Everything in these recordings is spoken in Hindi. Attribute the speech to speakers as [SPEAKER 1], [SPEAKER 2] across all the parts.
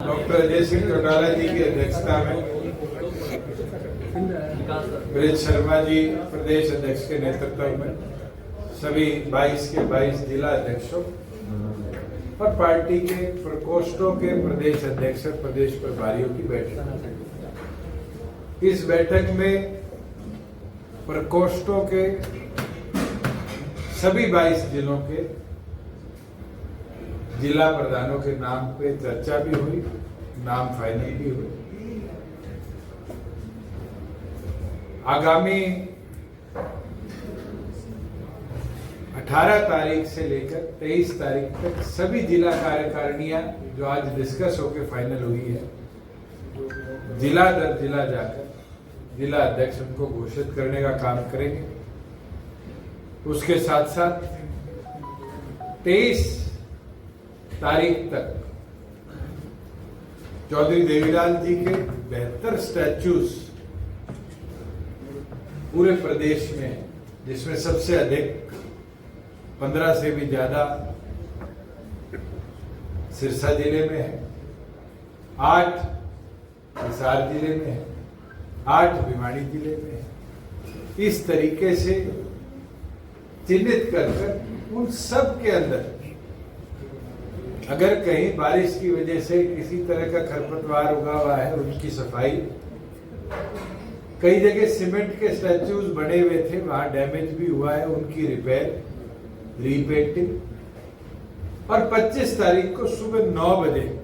[SPEAKER 1] डॉक्टर अजय सिंह चौटाला जी की अध्यक्षता में ब्रिज शर्मा जी प्रदेश अध्यक्ष के नेतृत्व में सभी 22 के 22 जिला अध्यक्षों और पार्टी के प्रकोष्ठों के प्रदेश अध्यक्ष और प्रदेश प्रभारियों की बैठक। इस बैठक में प्रकोष्ठों के सभी 22 जिलों के जिला प्रधानों के नाम पे चर्चा भी हुई, नाम फाइनल भी हुई। आगामी 18 तारीख से लेकर 23 तारीख तक सभी जिला कार्यकारिणियां जो आज डिस्कस होकर फाइनल हुई है, जिला दर जिला जाकर जिला अध्यक्ष उनको घोषित करने का काम करेंगे। उसके साथ साथ 23 तारीख तक चौधरी देवीलाल जी के 72 स्टैच्यूज पूरे प्रदेश में, जिसमें सबसे अधिक 15 से भी ज्यादा सिरसा जिले में है, 8 हिसार जिले में है, 8 भिवाड़ी जिले में है। इस तरीके से चिन्हित कर उन सब के अंदर अगर कहीं बारिश की वजह से किसी तरह का खरपतवार उगा हुआ है, उनकी सफाई, कई जगह सीमेंट के स्टैच्यूज बने हुए थे, वहां डैमेज भी हुआ है, उनकी रिपेयर, रीपेंटिंग। और 25 तारीख को सुबह 9 बजे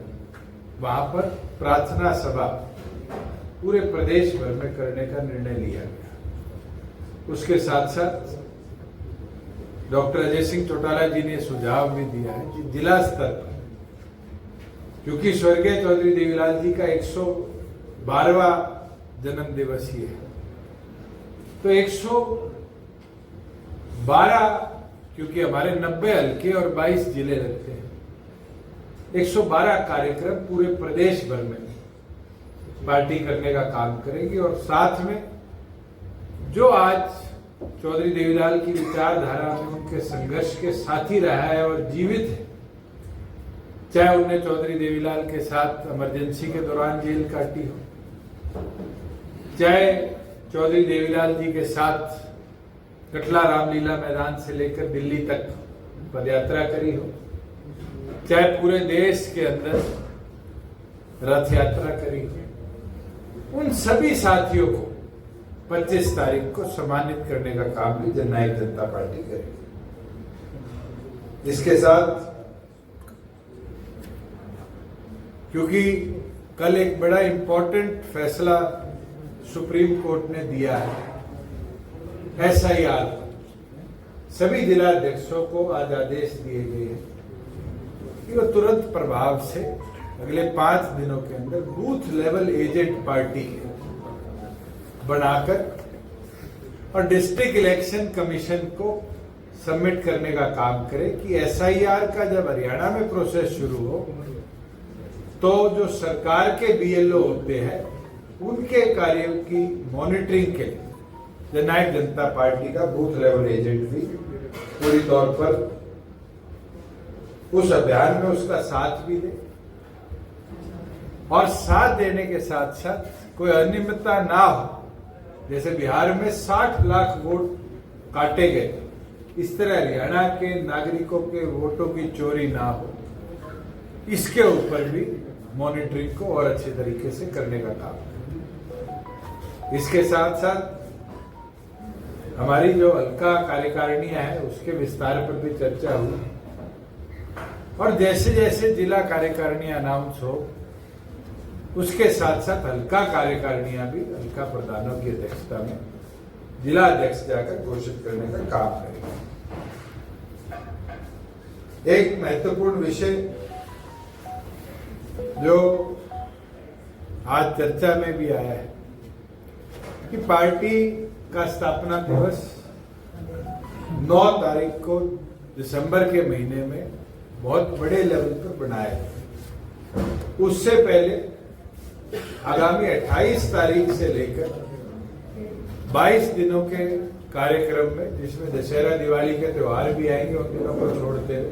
[SPEAKER 1] वहां पर प्रार्थना सभा पूरे प्रदेश भर में करने का निर्णय लिया गया। उसके साथ साथ डॉक्टर अजय सिंह चौटाला जी ने सुझाव भी दिया है कि जिला स्तर पर, क्योंकि स्वर्गीय चौधरी देवीलाल जी का 112वां जन्म दिवस ही है, तो 112, क्योंकि हमारे 90 हल्के और 22 जिले लगते हैं, 112 कार्यक्रम पूरे प्रदेश भर में पार्टी करने का काम करेगी। और साथ में जो आज चौधरी देवीलाल की विचारधारा में उनके संघर्ष के साथी रहा है और जीवित है, चाहे उनने चौधरी देवीलाल के साथ इमरजेंसी के दौरान जेल काटी हो, चाहे चौधरी देवीलाल जी के साथ कटला रामलीला मैदान से लेकर दिल्ली तक पदयात्रा करी हो, चाहे पूरे देश के अंदर रथ यात्रा करी हो, उन सभी साथियों को 25 तारीख को सम्मानित करने का काम भी जननायक जनता पार्टी करेगी। इसके साथ, क्योंकि कल एक बड़ा इंपॉर्टेंट फैसला सुप्रीम कोर्ट ने दिया है, SIR सभी जिला अध्यक्षों को आज आदेश दिए गए हैं कि वो तुरंत प्रभाव से अगले 5 दिनों के अंदर बूथ लेवल एजेंट पार्टी बनाकर और डिस्ट्रिक्ट इलेक्शन कमीशन को सबमिट करने का काम करे कि SIR का जब हरियाणा में प्रोसेस शुरू हो तो जो सरकार के BLO होते हैं उनके कार्यों की मॉनिटरिंग के लिए जननायक जनता पार्टी का बूथ लेवल एजेंट भी पूरी तौर पर उस अभियान में उसका साथ भी दे, और साथ देने के साथ साथ कोई अनियमितता ना हो। जैसे बिहार में 60 लाख वोट काटे गए, इस तरह हरियाणा के नागरिकों के वोटों की चोरी ना हो, इसके ऊपर भी मॉनिटरिंग को और अच्छे तरीके से करने का काम। इसके साथ साथ हमारी जो हल्का कार्यकारिणियां हैं उसके विस्तार पर भी चर्चा हुई, और जैसे जैसे जिला कार्यकारिणियां अनाउंस हो उसके साथ साथ हल्का कार्यकारिणियां भी हल्का प्रधानों की अध्यक्षता में जिला अध्यक्ष जाकर घोषित करने का काम करेंगे। एक महत्वपूर्ण विषय जो आज चर्चा में भी आया है कि पार्टी का स्थापना दिवस 9 तारीख को दिसंबर के महीने में बहुत बड़े लेवल पर बनाया है। उससे पहले आगामी 28 तारीख से लेकर 22 दिनों के कार्यक्रम में, जिसमें दशहरा दिवाली के त्योहार भी आएंगे, उन दिनों को छोड़ते हुए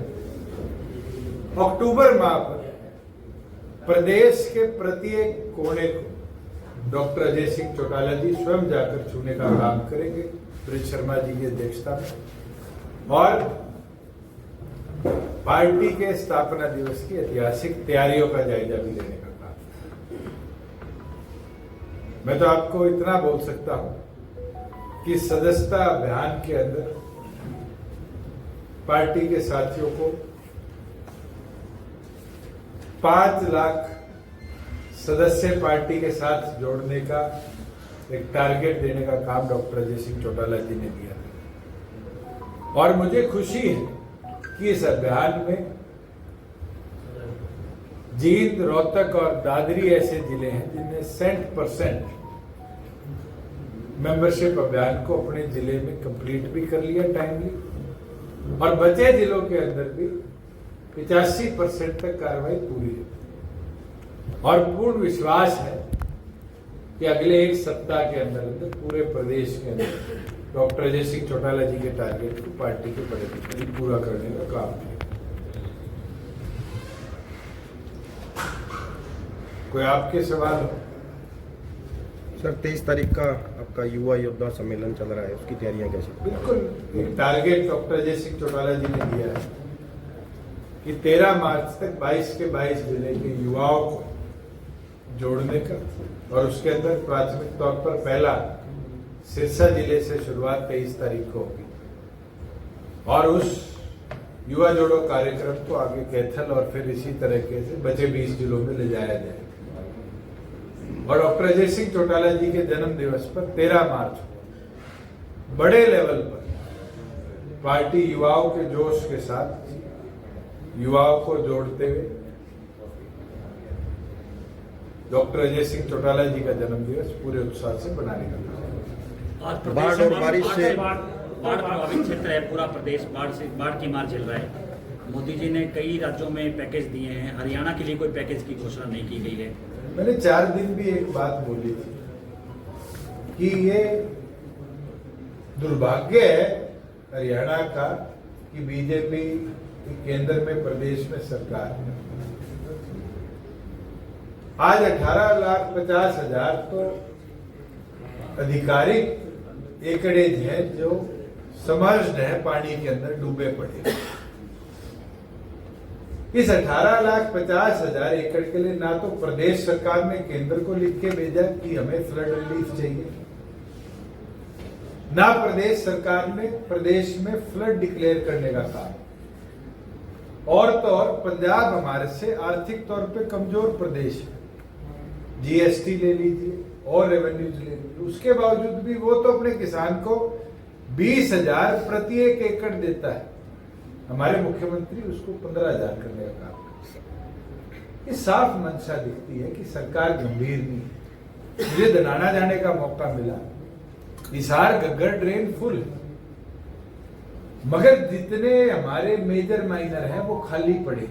[SPEAKER 1] अक्टूबर माह पर प्रदेश के प्रत्येक कोने को डॉक्टर अजय सिंह चौटाला जी स्वयं जाकर छूने का काम करेंगे ब्रिज शर्मा जी की अध्यक्षता में, और पार्टी के स्थापना दिवस की ऐतिहासिक तैयारियों का जायजा भी लेने का काम। मैं तो आपको इतना बोल सकता हूं कि सदस्यता अभियान के अंदर पार्टी के साथियों को 5 लाख सदस्य पार्टी के साथ जोड़ने का एक टारगेट देने का काम डॉक्टर अजय सिंह चौटाला जी ने दिया। और मुझे खुशी है कि इस अभियान में जींद, रोहतक और दादरी ऐसे जिले हैं जिनने 100% मेंबरशिप अभियान को अपने जिले में कंप्लीट भी कर लिया टाइमली, और बचे जिलों के अंदर भी 85% तक कार्रवाई पूरी है। और पूर्ण विश्वास है कि अगले एक सप्ताह के अंदर अंदर पूरे प्रदेश के अंदर डॉक्टर अजय सिंह चौटाला जी के टारगेट को पार्टी के पदाधिकारी पूरा करने का काम है। कोई आपके सवाल हो?
[SPEAKER 2] सर 23 तारीख का आपका युवा योद्धा सम्मेलन चल रहा है, उसकी तैयारियां कैसी?
[SPEAKER 1] बिल्कुल, एक टारगेट डॉक्टर अजय सिंह चौटाला जी ने दिया है कि 13 मार्च तक 22 के 22 जिले के युवाओं को जोड़ने का, और उसके अंदर प्राथमिक तौर पर पहला सिरसा जिले से शुरुआत 23 तारीख को होगी, और उस युवा जोड़ो कार्यक्रम को आगे कैथल और फिर इसी तरीके से बचे 20 जिलों में ले जाया जाएगा। और डॉक्टर अजय सिंह चौटाला जी के जन्म दिवस पर 13 मार्च को बड़े लेवल पर पार्टी युवाओं के जोश के साथ युवाओं को जोड़ते हुए डॉक्टर अजय सिंह चौटाला जी का जन्म दिवस पूरे उत्साह से मनाने का काम।
[SPEAKER 2] आज बाढ़ और बारिश से
[SPEAKER 3] बाढ़ प्रभावित क्षेत्र है पूरा प्रदेश, बाढ़ की मार झेल रहा है। मोदी जी ने कई राज्यों में पैकेज दिए हैं, हरियाणा के लिए कोई पैकेज की घोषणा नहीं की गई है।
[SPEAKER 1] मैंने 4 दिन भी एक बात बोली थी कि ये दुर्भाग्य है हरियाणा का कि बीजेपी केंद्र में प्रदेश में सरकार है। आज 18,50,000 तो आधिकारिक एकड़ेज है जो समर्ज्ड है, पानी के अंदर डूबे पड़े। इस 18,50,000 एकड़ के लिए ना तो प्रदेश सरकार ने केंद्र को लिख के भेजा कि हमें फ्लड रिलीफ चाहिए, ना प्रदेश सरकार ने प्रदेश में फ्लड डिक्लेयर करने का काम। और तो और पंजाब हमारे से आर्थिक तौर पे कमजोर प्रदेश है, जीएसटी ले लीजिए और रेवेन्यूज ले लीजिए, उसके बावजूद भी वो तो अपने किसान को 20,000 प्रति एकड़ देता है। हमारे मुख्यमंत्री उसको 15,000 करने का काम करते हैं। ये साफ मंशा दिखती है कि सरकार गंभीर नहीं है। मुझे दनाना जाने का मौका मिला, हिसार घग्गर ड्रेन फुल है, मगर जितने हमारे मेजर माइनर हैं वो खाली पड़े।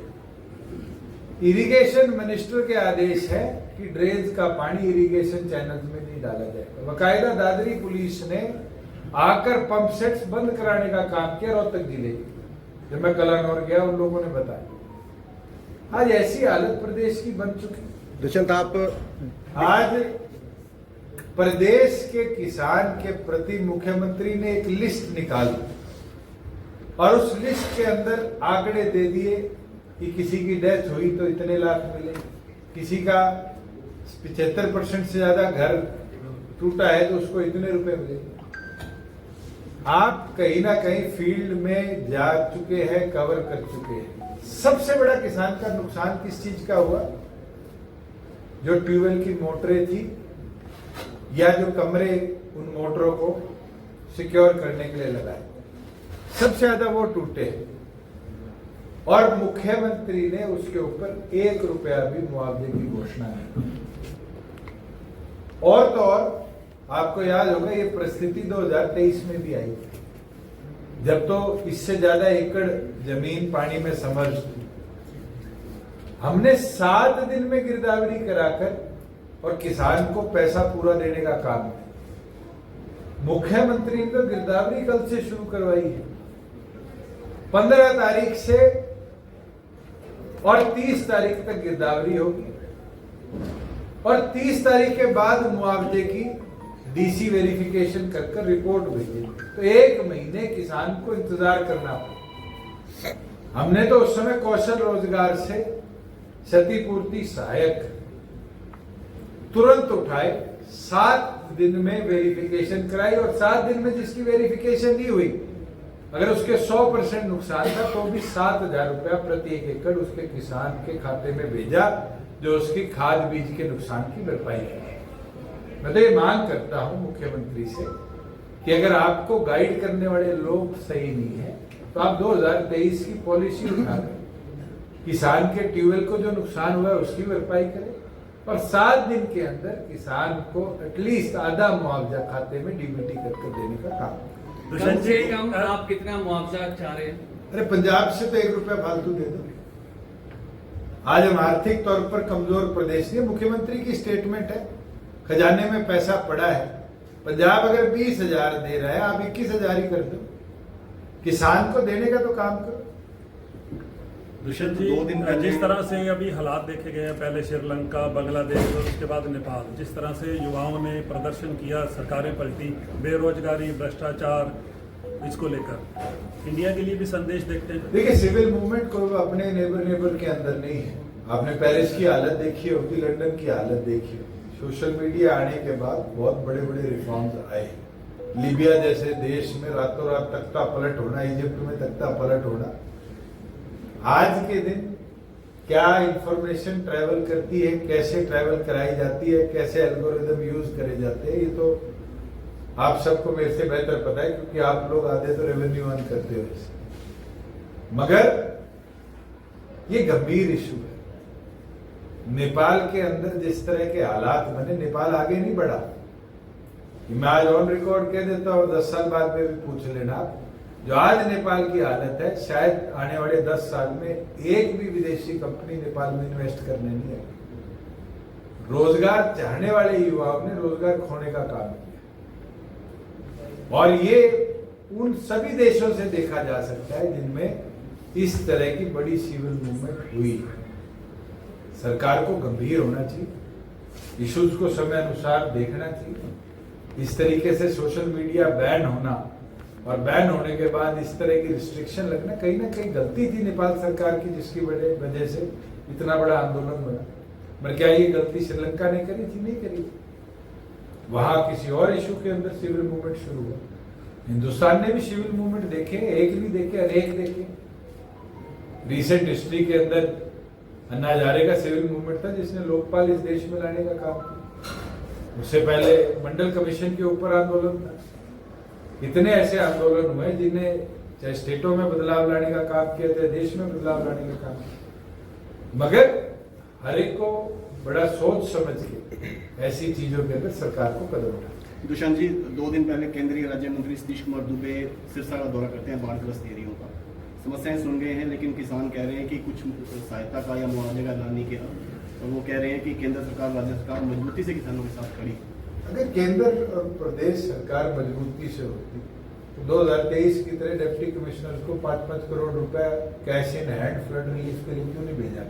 [SPEAKER 1] इरिगेशन मिनिस्टर के आदेश है कि ड्रेन्स का पानी इरिगेशन चैनल्स में नहीं डाला जाएगा। बकायदा दादरी पुलिस ने आकर पंप सेट्स बंद कराने का काम किया रोहतक जिले के। जब मैं कलानौर गया उन लोगों ने बताया आज ऐसी हालत प्रदेश की बन चुकी।
[SPEAKER 2] दुष्यंत, आप
[SPEAKER 1] आज प्रदेश के किसान के प्रति मुख्यमंत्री ने एक लिस्ट निकाली और उस लिस्ट के अंदर आंकड़े दे दिए कि किसी की डेथ हुई तो इतने लाख मिले, किसी का 75% से ज्यादा घर टूटा है तो उसको इतने रुपए मिले। आप कहीं ना कहीं फील्ड में जा चुके हैं, कवर कर चुके हैं। सबसे बड़ा किसान का नुकसान किस चीज का हुआ? जो ट्यूबवेल की मोटरें थी या जो कमरे उन मोटरों को सिक्योर करने के लिए लगाए, सबसे ज्यादा वो टूटे और मुख्यमंत्री ने उसके ऊपर 1 रुपया भी मुआवजे की घोषणा नहीं। और तो और आपको याद होगा ये परिस्थिति 2023 में भी आई, जब तो इससे ज्यादा एकड़ जमीन पानी में समर्ज थी। हमने 7 दिन में गिरदावरी कराकर और किसान को पैसा पूरा देने का काम किया। मुख्यमंत्री ने तो गिरदावरी कल से शुरू करवाई है, 15 तारीख से, और 30 तारीख तक गिरदावरी होगी। और 30 तारीख के बाद मुआवजे की डीसी वेरिफिकेशन कर रिपोर्ट भेजी। तो 1 महीने किसान को इंतजार करना पड़ा। हमने तो उस समय कौशल रोजगार से क्षतिपूर्ति सहायक तुरंत उठाए, 7 दिन में वेरिफिकेशन कराई, और 7 दिन में जिसकी वेरिफिकेशन नहीं हुई, अगर उसके 100% नुकसान था तो भी 7,000 रुपया प्रति 1 एकड़ उसके किसान के खाते में भेजा, जो उसकी खाद बीज के नुकसान की भरपाई करे। मैं तो ये मांग करता हूं मुख्यमंत्री से कि अगर आपको गाइड करने वाले लोग सही नहीं है तो आप 2023 की पॉलिसी उठा कर किसान के ट्यूबवेल को जो नुकसान हुआ है उसकी भरपाई करें, और 7 दिन के अंदर किसान को एटलीस्ट आधा मुआवजा खाते में डीबीटी करके देने का काम।
[SPEAKER 4] कम से कम आप कितना मुआवजा चाह रहे हैं?
[SPEAKER 1] अरे पंजाब से तो 1 रुपया फालतू दे दो। आज हम आर्थिक तौर पर कमजोर प्रदेश नहीं, मुख्यमंत्री की स्टेटमेंट है, खजाने में पैसा पड़ा है। पंजाब अगर 20,000 दे रहा है, आप 21,000 ही कर दो, किसान को देने का तो काम करो।
[SPEAKER 5] दुष्यंत जी,
[SPEAKER 2] 2 दिन पहले
[SPEAKER 5] जिस तरह से अभी हालात देखे गए हैं, पहले श्रीलंका, बांग्लादेश और उसके बाद नेपाल, जिस तरह से युवाओं ने प्रदर्शन किया, सरकारें पलटी, बेरोजगारी, भ्रष्टाचार, इसको लेकर इंडिया के लिए भी संदेश देखते हैं।
[SPEAKER 1] देखिए, सिविल मूवमेंट को अपने नेबर के अंदर नहीं है। आपने पेरिस की हालत देखी होगी, लंदन की हालत देखी होगी। सोशल मीडिया आने के बाद बहुत बड़े बड़े रिफॉर्म्स आए। लीबिया जैसे देश में रातों रात तख्ता पलट होना, इजिप्ट में तख्ता पलट होना। आज के दिन क्या इंफॉर्मेशन ट्रैवल करती है, कैसे ट्रैवल कराई जाती है, कैसे एल्गोरिदम यूज करे जाते हैं, ये तो आप सबको मेरे से बेहतर पता है, क्योंकि आप लोग आधे तो रेवेन्यू अर्न करते हो इससे। मगर ये गंभीर इशू है। नेपाल के अंदर जिस तरह के हालात बने, नेपाल आगे नहीं बढ़ा। मैं आज ऑन रिकॉर्ड कह देता हूं, 10 साल बाद में भी पूछ लेना आप, जो आज नेपाल की हालत है, शायद आने वाले 10 साल में एक भी विदेशी कंपनी नेपाल में इन्वेस्ट करने नहीं आएगी। रोजगार चाहने वाले युवाओं ने रोजगार खोने का काम किया, और ये उन सभी देशों से देखा जा सकता है जिनमें इस तरह की बड़ी सिविल मूवमेंट हुई। सरकार को गंभीर होना चाहिए, इश्यूज को समय अनुसार देखना चाहिए। इस तरीके से सोशल मीडिया बैन होना और बैन होने के बाद इस तरह की रिस्ट्रिक्शन लगना कहीं ना कहीं गलती थी नेपाल सरकार की, जिसकी वजह से इतना बड़ा आंदोलन बना। मगर क्या ये गलती श्रीलंका ने करी थी? नहीं करी थी। वहां किसी और इशू के अंदर सिविल मूवमेंट शुरू हुआ। हिंदुस्तान ने भी सिविल मूवमेंट देखे, एक नहीं देखे, अनेक देखे। रिसेंट हिस्ट्री के अंदर अन्ना हजारे का सिविल मूवमेंट था, जिसने लोकपाल इस देश में लाने का काम किया। उससे पहले मंडल कमीशन के ऊपर आंदोलन था। इतने ऐसे आंदोलन हुए जिन्हें चाहे स्टेटों में बदलाव लाने का काम किया, चाहे देश में बदलाव लाने का काम किया। मगर हर एक को बड़ा सोच समझ के ऐसी चीजों के अंदर सरकार को कदम उठाना।
[SPEAKER 2] दुष्यंत जी, 2 दिन पहले केंद्रीय राज्य मंत्री सतीश कुमार दुबे सिरसा का दौरा करते हैं बाढ़ग्रस्त एरियो का। समस्याएं सुन गए हैं, लेकिन किसान कह रहे हैं कि कुछ सहायता का या मुआवजे का ऐलान नहीं किया, और वो कह रहे हैं कि केंद्र सरकार, राज्य सरकार मजबूती से किसानों के साथ खड़ी।
[SPEAKER 1] अगर केंद्र और प्रदेश सरकार मजबूती से होती तो 2023 की तरह डिप्टी कमिश्नर को 5-5 करोड़ रुपया cash in hand flood relief के लिए क्यों नहीं भेजा?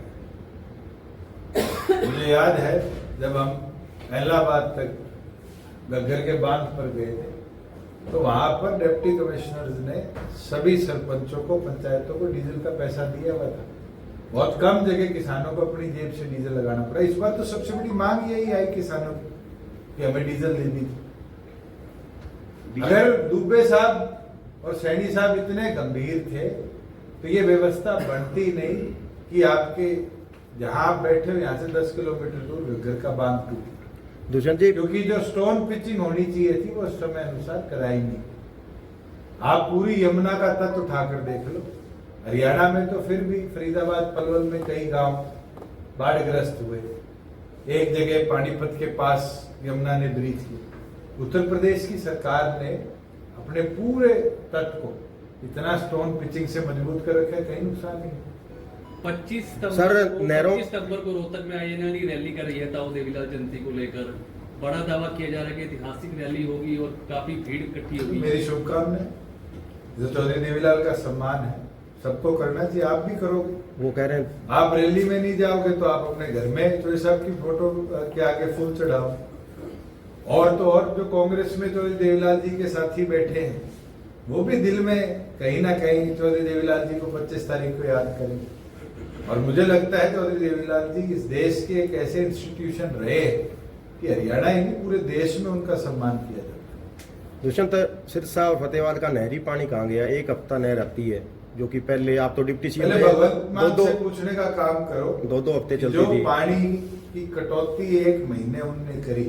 [SPEAKER 1] मुझे याद है जब हम इलाहाबाद तक घग्गर के बांध पर गए थे, तो वहां पर डिप्टी कमिश्नर्स ने सभी सरपंचों को, पंचायतों को डीजल का पैसा दिया हुआ था। बहुत कम जगह किसानों को अपनी जेब से डीजल लगाना पड़ा। इस बार तो सबसे बड़ी मांग यही आई किसानों की कि हमें डीजल देनी थी। अगर दुबे साहब और सैनी साहब इतने गंभीर थे तो ये व्यवस्था बनती नहीं कि आपके जहां आप बैठे हो यहां से 10 किलोमीटर दूर घग्गर का बांध टूट।
[SPEAKER 2] दुष्यंत जी,
[SPEAKER 1] क्योंकि जो स्टोन पिचिंग होनी चाहिए थी वो समय अनुसार कराई नहीं। आप पूरी यमुना का तट उठाकर देख लो, हरियाणा में तो फिर भी फरीदाबाद, पलवल में कई गांव बाढ़ग्रस्त हुए। एक जगह पानीपत के पास यमुना ने ब्रीच की। उत्तर प्रदेश की सरकार ने अपने पूरे तट को इतना स्टोन पिचिंग से मजबूत कर रखा है, कहीं नुकसान नहीं।
[SPEAKER 4] 25 नवंबर को रोहतक में आईएनएल की रैली कर रही है ताऊ देवीलाल जयंती को लेकर। बड़ा दावा किया जा रहा है कि ऐतिहासिक रैली होगी और काफी भीड़ इकट्ठी होगी।
[SPEAKER 1] मेरी शुभकामनाएं। जो चौधरी देवीलाल का सम्मान है, सबको करना चाहिए, आप भी करोगे।
[SPEAKER 6] वो कह रहे हैं
[SPEAKER 1] आप रैली में नहीं जाओगे तो आप अपने घर में चौधरी साहब की फोटो के आगे फूल चढ़ाओ। और तो और जो कांग्रेस में चौधरी देवीलाल जी के साथी बैठे हैं वो भी दिल में कहीं ना कहीं चौधरी देवीलाल जी को 25 तारीख को याद करेंगे। और मुझे लगता है चौधरी देवीलाल जी इस देश के एक ऐसे इंस्टीट्यूशन रहे कि हरियाणा ही नहीं पूरे देश में उनका सम्मान किया जाता है।
[SPEAKER 6] दुष्यंत सिरसा और फतेहबाद का नहरी पानी कहाँ गया? एक हफ्ता नहर आती है, जो कि पहले आप तो डिप्टी सीएम
[SPEAKER 1] पहले भगवंत मान
[SPEAKER 6] दो
[SPEAKER 1] से पूछने का काम करो,
[SPEAKER 6] 2 हफ्ते चलती
[SPEAKER 1] जो
[SPEAKER 6] थी।
[SPEAKER 1] पानी की कटौती 1 महीने उनने करी,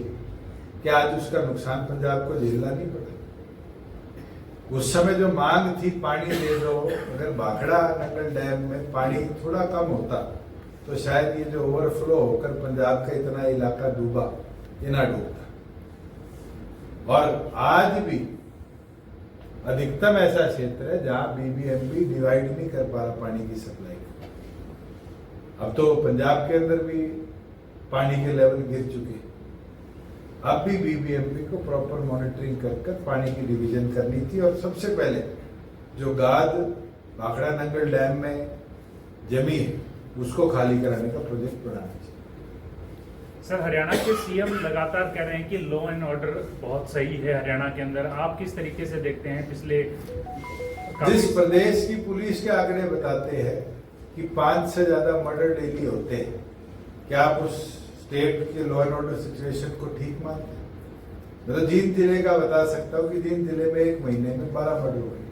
[SPEAKER 1] क्या आज उसका नुकसान पंजाब को झेलना नहीं पड़ा? उस समय जो मांग थी पानी दे दो, अगर भाखड़ा नंगल डैम में पानी थोड़ा कम होता तो शायद ये जो ओवरफ्लो होकर पंजाब का इतना इलाका डूबा ये ना डूबता। और आज भी अधिकतम ऐसा क्षेत्र है जहां बीबीएमबी डिवाइड नहीं कर पा रहा पानी की सप्लाई को। अब तो पंजाब के अंदर भी पानी के लेवल गिर चुके हैं। अब भी बीबीएमबी को प्रॉपर मॉनिटरिंग कर पानी की डिवीजन करनी थी और सबसे पहले जो गाद भाखड़ा नंगल डैम में जमी है उसको खाली कराने का प्रोजेक्ट बनाना चाहिए।
[SPEAKER 7] सर, हरियाणा के सीएम लगातार कह रहे हैं कि लॉ एंड ऑर्डर बहुत सही है हरियाणा के अंदर, आप किस तरीके से देखते हैं? पिछले
[SPEAKER 1] जिस प्रदेश की पुलिस के आंकड़े बताते हैं कि 5 से ज्यादा मर्डर डेली होते हैं, क्या आप उस स्टेट के लॉ एंड ऑर्डर सिचुएशन को ठीक मानते हैं? मैं तो जींद जिले का बता सकता हूँ कि जींद जिले में 1 महीने में 12 मर्डर हुए।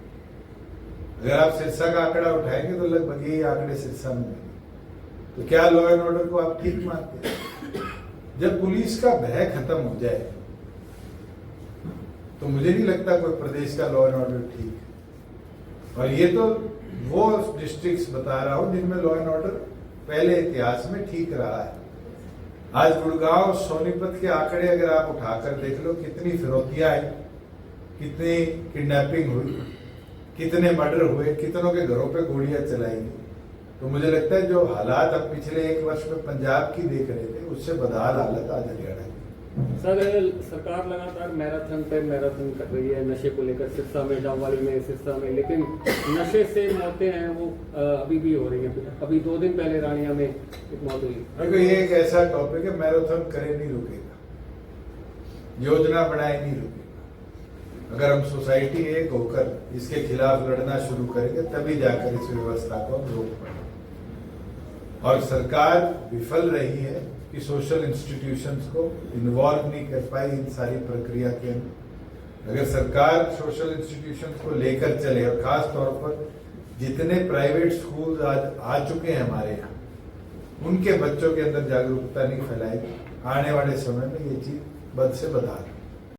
[SPEAKER 1] अगर आप सिरसा का आंकड़ा उठाएंगे तो लगभग यही आंकड़े सिरसा में मिलेंगे। तो क्या लॉ एंड ऑर्डर को आप ठीक मानते हैं? जब पुलिस का भय खत्म हो जाए तो मुझे नहीं लगता कोई प्रदेश का लॉ एंड ऑर्डर ठीक है। और ये तो वो डिस्ट्रिक्ट्स बता रहा हूं जिनमें लॉ एंड ऑर्डर पहले इतिहास में ठीक रहा है। आज गुड़गांव सोनीपत के आंकड़े अगर आप उठाकर देख लो, कितनी फिरौतियां आई, कितनी किडनैपिंग हुई, कितने मर्डर हुए, कितनों के घरों पे गोलियां चलाई गई। तो मुझे लगता है जो हालात अब पिछले 1 वर्ष में पंजाब की देख रहे थे उससे बदहाल हालत आज हरियाणा की।
[SPEAKER 4] सर, सरकार लगातार मैराथन पे मैराथन कर रही है नशे को लेकर, सिरसा में, डाउवाली में, सिरसा में, लेकिन नशे से मौतें हैं वो अभी भी हो रही हैं। अभी 2 दिन पहले रानिया में एक मौत हुई।
[SPEAKER 1] देखो ये एक ऐसा टॉपिक है, मैराथन करे नहीं रुकेगा, योजना बनाए नहीं रुकेगा। अगर हम सोसाइटी एक होकर इसके खिलाफ लड़ना शुरू करेंगे तभी जाकर इस व्यवस्था को हम रोक पाएंगे। और सरकार विफल रही है कि सोशल इंस्टीट्यूशंस को इन्वॉल्व नहीं कर पाई इन सारी प्रक्रिया के अंदर। अगर सरकार सोशल इंस्टीट्यूशंस को लेकर चले और खास तौर पर जितने प्राइवेट स्कूल्स आज आ चुके हैं हमारे यहाँ, उनके बच्चों के अंदर जागरूकता नहीं फैलाएगी, आने वाले समय में ये चीज बद से बदहाल।